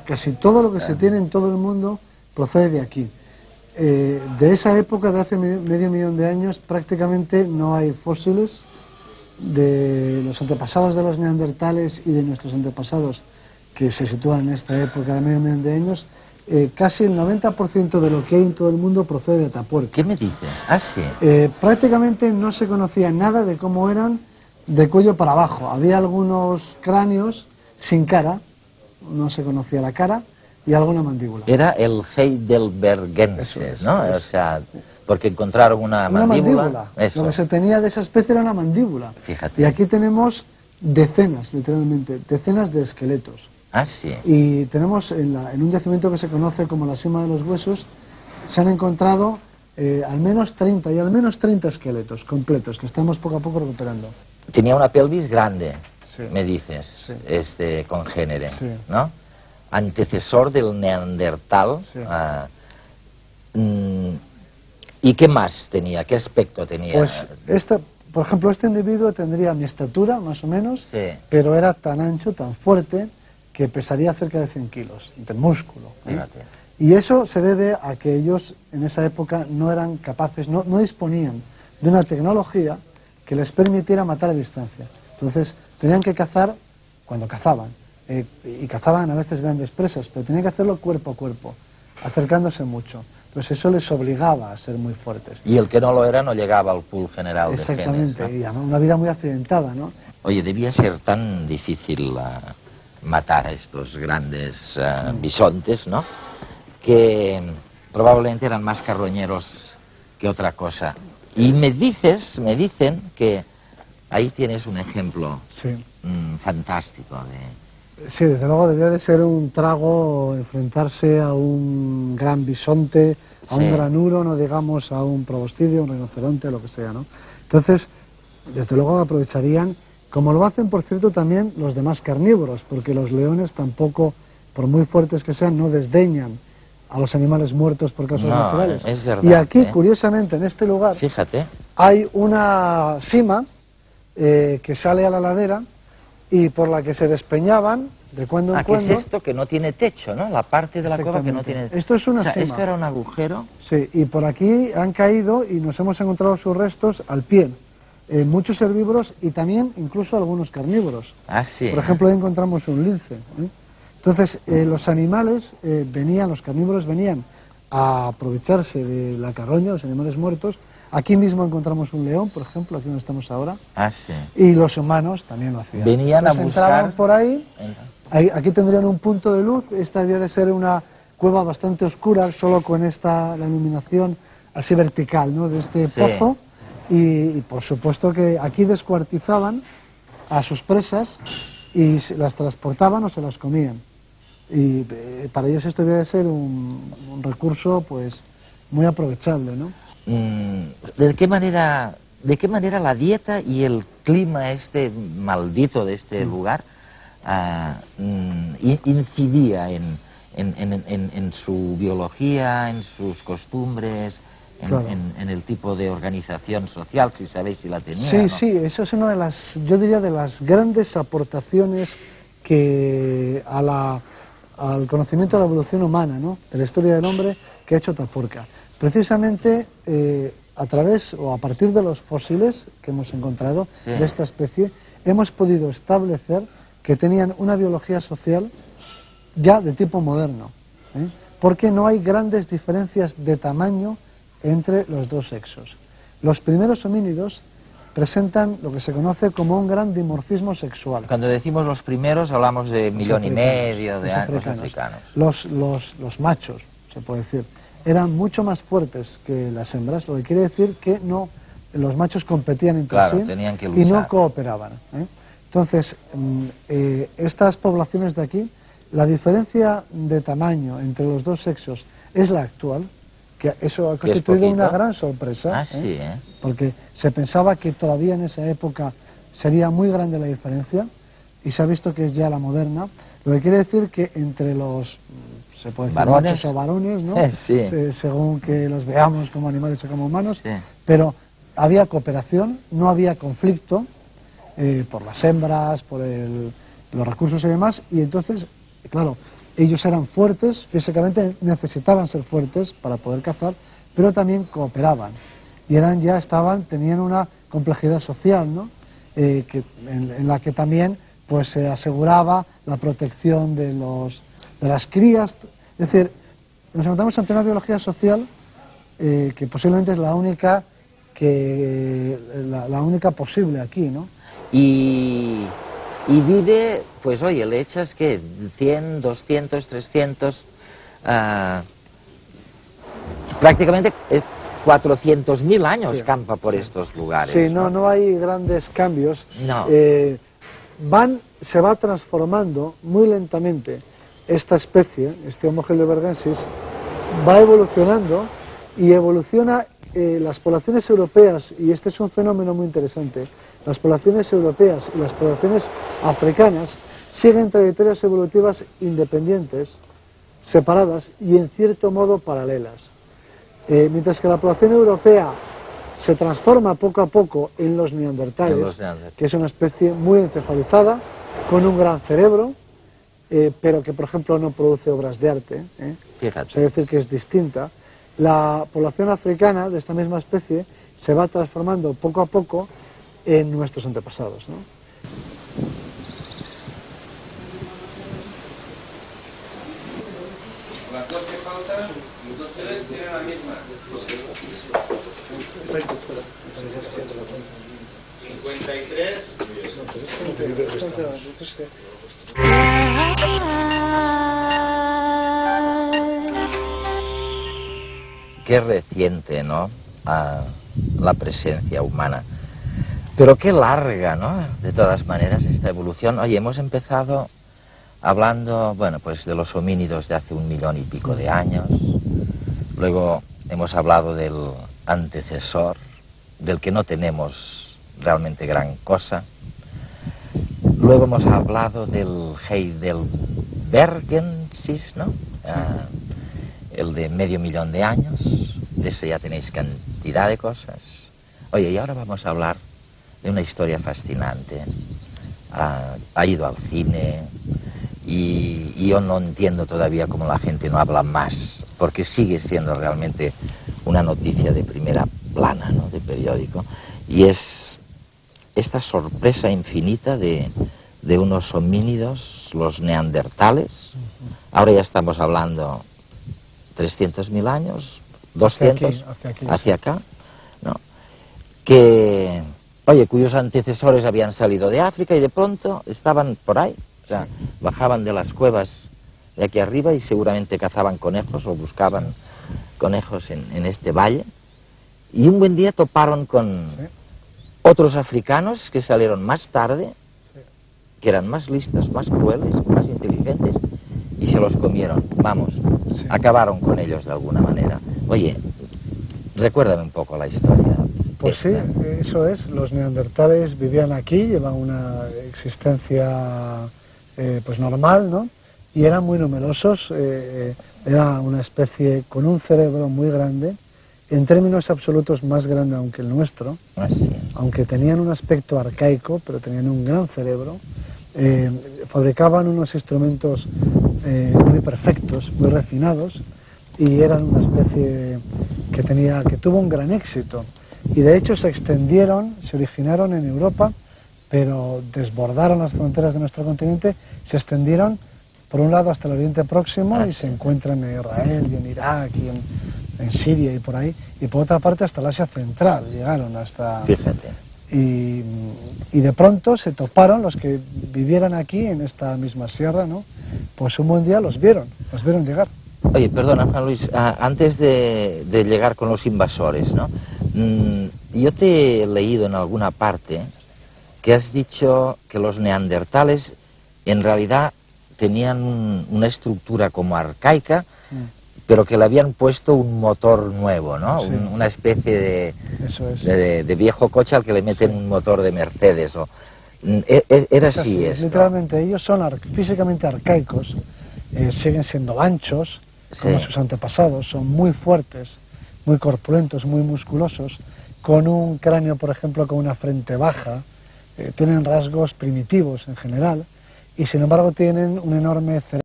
Casi todo lo que se tiene en todo el mundo procede de aquí. De esa época, de hace medio millón de años, prácticamente no hay fósiles de los antepasados de los neandertales y de nuestros antepasados que se sitúan en esta época de medio millón de años. Casi el 90% de lo que hay en todo el mundo procede de Atapuerca. ¿Qué me dices? Ah, sí. Prácticamente no se conocía nada de cómo eran de cuello para abajo. Había algunos cráneos sin cara, no se conocía la cara, y alguna mandíbula. Era el heidelbergensis, ¿no? O sea, porque encontraron una mandíbula. Eso. Lo que se tenía de esa especie era una mandíbula. Fíjate. Y aquí tenemos decenas, literalmente, decenas de esqueletos. Ah, sí. Y tenemos en un yacimiento que se conoce como la Sima de los Huesos, se han encontrado al menos 30 esqueletos completos que estamos poco a poco recuperando. Tenía una pelvis grande, sí, me dices, sí, este congénere, sí, ¿no? Antecesor del neandertal. Sí. ¿Y qué más tenía? ¿Qué aspecto tenía? Pues por ejemplo, este individuo tendría mi estatura, más o menos, sí, pero era tan ancho, tan fuerte, que pesaría cerca de 100 kilos, de músculo. Fíjate. Y eso se debe a que ellos en esa época no eran capaces, no disponían de una tecnología que les permitiera matar a distancia. Entonces, tenían que cazar cuando cazaban, y cazaban a veces grandes presas, pero tenían que hacerlo cuerpo a cuerpo, acercándose mucho. Entonces eso les obligaba a ser muy fuertes. Y el que no lo era no llegaba al pool general de genes. Exactamente, ¿no? y además una vida muy accidentada, ¿no? Oye, debía ser tan difícil matar a estos grandes bisontes, ¿no? Que probablemente eran más carroñeros que otra cosa. Y me dicen que ahí tienes un ejemplo Sí. Fantástico de... Sí, desde luego debía de ser un trago enfrentarse a un gran bisonte, a un granuro, no digamos a un probostidio, un rinoceronte, lo que sea, ¿no? Entonces, desde luego aprovecharían, como lo hacen, por cierto, también los demás carnívoros, porque los leones tampoco, por muy fuertes que sean, no desdeñan a los animales muertos por causas naturales. Es verdad, y aquí, curiosamente, en este lugar, fíjate, hay una sima que sale a la ladera y por la que se despeñaban de cuando en cuando. ¿Qué es esto? Que no tiene techo, ¿no? La parte de la cueva que no tiene... Esto es una sima. ¿Esto era un agujero? Sí, y por aquí han caído y nos hemos encontrado sus restos al pie. Muchos herbívoros y también incluso algunos carnívoros. Ah, sí. Por ejemplo, ahí encontramos un lince. Entonces, los animales los carnívoros venían a aprovecharse de la carroña, los animales muertos. Aquí mismo encontramos un león, por ejemplo, aquí donde estamos ahora. Ah, sí. Y los humanos también lo hacían. Venían a buscar... Entraban por ahí, aquí tendrían un punto de luz. Esta debía de ser una cueva bastante oscura, solo con la iluminación así vertical, ¿no? De este pozo. Y por supuesto que aquí descuartizaban a sus presas y las transportaban o se las comían. Y para ellos esto debe de ser un recurso pues muy aprovechable, ¿no? ¿De qué manera la dieta y el clima maldito de este lugar incidía en su biología, en sus costumbres, claro, en el tipo de organización social, si sabéis si la tenía? Sí, ¿no? sí, eso es una de las, yo diría, de las grandes aportaciones que al conocimiento de la evolución humana, ¿no? De la historia del hombre que ha hecho Atapuerca. Precisamente a través o a partir de los fósiles que hemos encontrado de esta especie, hemos podido establecer que tenían una biología social ya de tipo moderno, porque no hay grandes diferencias de tamaño entre los dos sexos. Los primeros homínidos presentan lo que se conoce como un gran dimorfismo sexual. Cuando decimos los primeros hablamos de millón y medio de años africanos. Los machos, se puede decir, eran mucho más fuertes que las hembras, lo que quiere decir que los machos competían entre sí tenían que y no cooperaban. Entonces, estas poblaciones de aquí, la diferencia de tamaño entre los dos sexos es la actual, que eso ha constituido una gran sorpresa, porque se pensaba que todavía en esa época sería muy grande la diferencia y se ha visto que es ya la moderna, lo que quiere decir que entre los, se puede decir machos o varones, ¿no? Según que los veamos como animales o como humanos, pero había cooperación, no había conflicto por las hembras, por los recursos y demás, y entonces, claro, Ellos eran fuertes, físicamente necesitaban ser fuertes para poder cazar, pero también cooperaban. Y tenían una complejidad social, ¿no? En la que también pues, se aseguraba la protección de las crías. Es decir, nos encontramos ante una biología social que posiblemente es la única posible aquí, ¿no? Y vive, pues oye, le echas que 100, 200, 300, prácticamente 400.000 años sí, campa por sí. estos lugares. Sí, no hay grandes cambios. No. Se va transformando muy lentamente esta especie, este Homo heidelbergensis, va evolucionando y evoluciona las poblaciones europeas, y este es un fenómeno muy interesante, las poblaciones europeas y las poblaciones africanas siguen trayectorias evolutivas independientes, separadas y en cierto modo paralelas. Mientras que la población europea se transforma poco a poco en los neandertales, que es una especie muy encefalizada, con un gran cerebro, pero que por ejemplo no produce obras de arte, Fíjate. O sea, es decir, que es distinta. La población africana de esta misma especie se va transformando poco a poco en nuestros antepasados, ¿no? Las dos que faltan, los dos seres tienen la misma. 53. Qué reciente, ¿no? La presencia humana. Pero qué larga, ¿no? De todas maneras, esta evolución. Oye, hemos empezado hablando, bueno, pues de los homínidos de hace 1 millón y pico de años. Luego hemos hablado del antecesor, del que no tenemos realmente gran cosa. Luego hemos hablado del heidelbergensis, ¿no? El de 500.000 de años. De ese ya tenéis cantidad de cosas. Oye, y ahora vamos a hablar de una historia fascinante. Ha ido al cine y yo no entiendo todavía cómo la gente no habla más, porque sigue siendo realmente una noticia de primera plana, ¿no? De periódico, y es esta sorpresa infinita de unos homínidos, los neandertales. Ahora ya estamos hablando 300.000 años, 200, hacia acá, ¿no? Que, oye, cuyos antecesores habían salido de África y de pronto estaban por ahí, o sea, bajaban de las cuevas de aquí arriba y seguramente cazaban conejos o buscaban conejos en este valle, y un buen día toparon con otros africanos que salieron más tarde, que eran más listos, más crueles, más inteligentes, y se los comieron, vamos, acabaron con ellos de alguna manera. Oye, recuérdame un poco la historia. Pues sí, eso es, los neandertales vivían aquí, llevan una existencia pues normal, ¿no? Y eran muy numerosos, era una especie con un cerebro muy grande, en términos absolutos más grande aunque el nuestro, aunque tenían un aspecto arcaico, pero tenían un gran cerebro. Fabricaban unos instrumentos muy perfectos, muy refinados, y eran una especie que tuvo un gran éxito, y de hecho se originaron en Europa, pero desbordaron las fronteras de nuestro continente, se extendieron por un lado hasta el Oriente Próximo, y se encuentran en Israel y en Irak y en Siria y por ahí, y por otra parte hasta el Asia Central llegaron hasta... Fíjate. Y de pronto se toparon los que vivieran aquí en esta misma sierra, ¿no? Pues un buen día los vieron llegar. Oye, perdona, Juan Luis, antes de llegar con los invasores, ¿no? Yo te he leído en alguna parte que has dicho que los neandertales en realidad tenían una estructura como arcaica, pero que le habían puesto un motor nuevo, ¿no? Sí. Una especie Eso es. de viejo coche al que le meten un motor de Mercedes. Era así esto. Literalmente, ellos son físicamente arcaicos, siguen siendo anchos, como sus antepasados, son muy fuertes, muy corpulentos, muy musculosos, con un cráneo, por ejemplo, con una frente baja, tienen rasgos primitivos en general, y sin embargo tienen un enorme cerebro.